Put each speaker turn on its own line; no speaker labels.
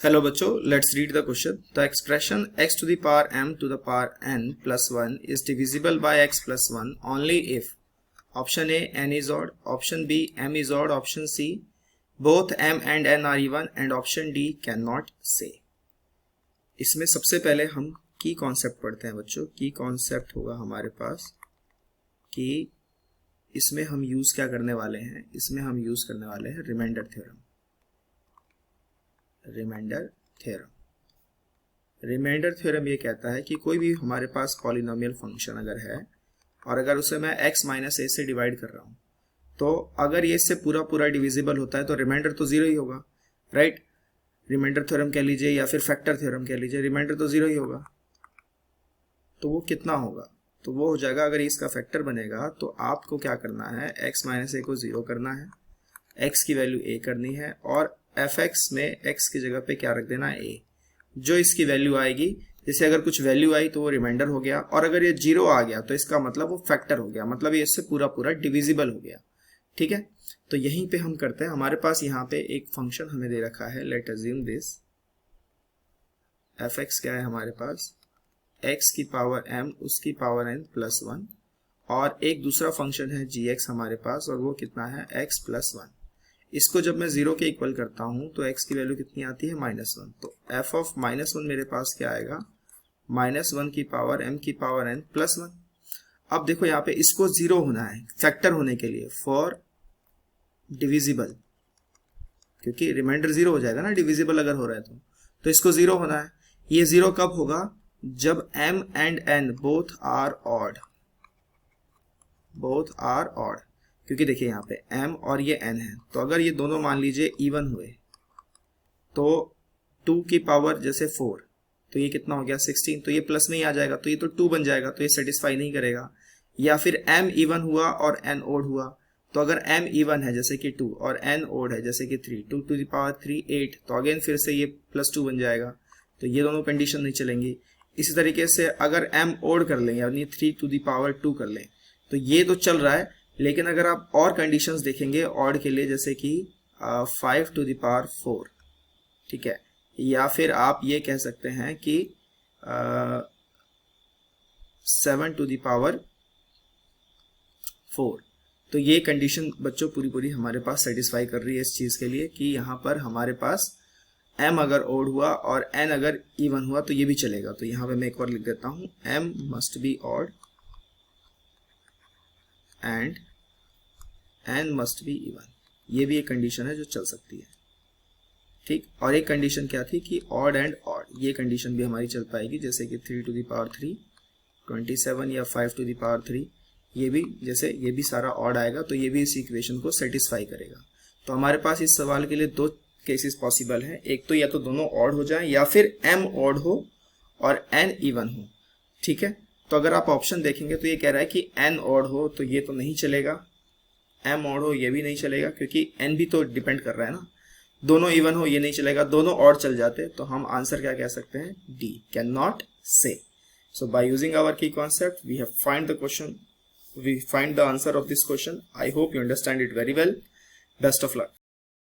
Hello बच्चों, let's read the question. The expression x to the power m to the power n plus 1 is divisible by x plus 1 only if option A n is odd, option B m is odd, option C both m and n are even and option D cannot say। इसमें सबसे पहले हम की concept पढ़ते हैं बच्चों। की concept होगा हमारे पास कि इसमें हम यूज क्या करने वाले हैं। इसमें हम यूज करने वाले हैं रिमाइंडर थ्योरम। रिमाइंडर थ्योरम ये कहता है कि कोई भी हमारे पास पॉलिनोमियल फंक्शन अगर है और अगर उसे मैं x माइनस ए से डिवाइड कर रहा हूं तो अगर ये इससे पूरा पूरा डिविजिबल होता है तो रिमाइंडर तो जीरो ही होगा, राइट। रिमाइंडर थ्योरम कह लीजिए या फिर फैक्टर थ्योरम कह लीजिए, रिमाइंडर तो जीरो ही होगा। तो वो कितना होगा? तो वो हो जाएगा, अगर इसका फैक्टर बनेगा तो आपको क्या करना है, x माइनस ए को जीरो करना है, x की वैल्यू a करनी है और fx में x की जगह पे क्या रख देना है, a। जो इसकी वैल्यू आएगी, जैसे अगर कुछ वैल्यू आई तो वो रिमाइंडर हो गया और अगर ये जीरो आ गया तो इसका मतलब वो फैक्टर हो गया, मतलब ये इससे पूरा पूरा डिविजिबल हो गया। ठीक है, तो यहीं पे हम करते हैं। हमारे पास यहाँ पे एक फंक्शन हमें दे रखा है, लेट अज्यूम दिस fx क्या है हमारे पास, x की पावर m उसकी पावर n प्लस 1 और एक दूसरा फंक्शन है gx हमारे पास और वो कितना है, x प्लस 1। इसको जब मैं जीरो के इक्वल करता हूं तो x की वैल्यू कितनी आती है, -1। तो f ऑफ -1 मेरे पास क्या आएगा, -1 की पावर m की पावर n प्लस 1। अब देखो यहाँ पे इसको जीरो होना है फैक्टर होने के लिए, फॉर डिविजिबल, क्योंकि रिमाइंडर जीरो हो जाएगा ना डिविजिबल अगर हो रहा है तो इसको जीरो होना है। ये जीरो कब होगा, जब m and n both are odd, क्योंकि देखिए यहाँ पे m और ये n है, तो अगर ये दोनों मान लीजिए इवन हुए तो 2 की पावर जैसे 4 तो ये कितना हो गया 16, तो ये प्लस में ही आ जाएगा, तो ये तो 2 बन जाएगा, तो ये सेटिस्फाई नहीं करेगा। या फिर m इवन हुआ और n ओड हुआ, तो अगर m इवन है जैसे कि 2 और n ओड है जैसे कि 3, 2 to the power 3 8, तो अगेन फिर से ये +2 बन जाएगा, तो ये दोनों कंडीशन नहीं चलेंगी। इसी तरीके से अगर m ओड कर लें यानी 3 to the power 2 कर लें तो ये तो चल रहा है, लेकिन अगर आप और कंडीशंस देखेंगे ऑड के लिए जैसे कि 5 to the power 4, ठीक है, या फिर आप ये कह सकते हैं कि 7 to the power 4, तो ये कंडीशन बच्चों पूरी पूरी हमारे पास सेटिस्फाई कर रही है इस चीज के लिए कि यहाँ पर हमारे पास m अगर ओड हुआ और n अगर इवन हुआ तो ये भी चलेगा। तो यहाँ पे मैं एक बार लिख देता हूँ, m must be odd and n must be even. ये भी एक कंडीशन है जो चल सकती है, ठीक। और एक कंडीशन क्या थी कि ऑड एंड ऑड, ये कंडीशन भी हमारी चल पाएगी, जैसे कि 3 to the power 3 27 या 5 to the power 3, ये भी जैसे ये भी सारा ऑड आएगा तो ये भी इस इक्वेशन को सेटिस्फाई करेगा। तो हमारे पास इस सवाल के लिए दो केसेस पॉसिबल है, एक तो या तो दोनों ऑड हो जाए या फिर m ऑड हो और n इवन हो, ठीक है। तो अगर आप ऑप्शन देखेंगे तो ये कह रहा है कि n ऑड हो तो ये तो नहीं चलेगा, m ऑड हो ये भी नहीं चलेगा, क्योंकि n भी तो डिपेंड कर रहा है ना। दोनों इवन हो ये नहीं चलेगा, दोनों ऑड चल जाते, तो हम आंसर क्या कह सकते हैं, D, can not say. So by using our key concept we have find the question, we find the answer of this question. I hope you understand it very well. Best of luck.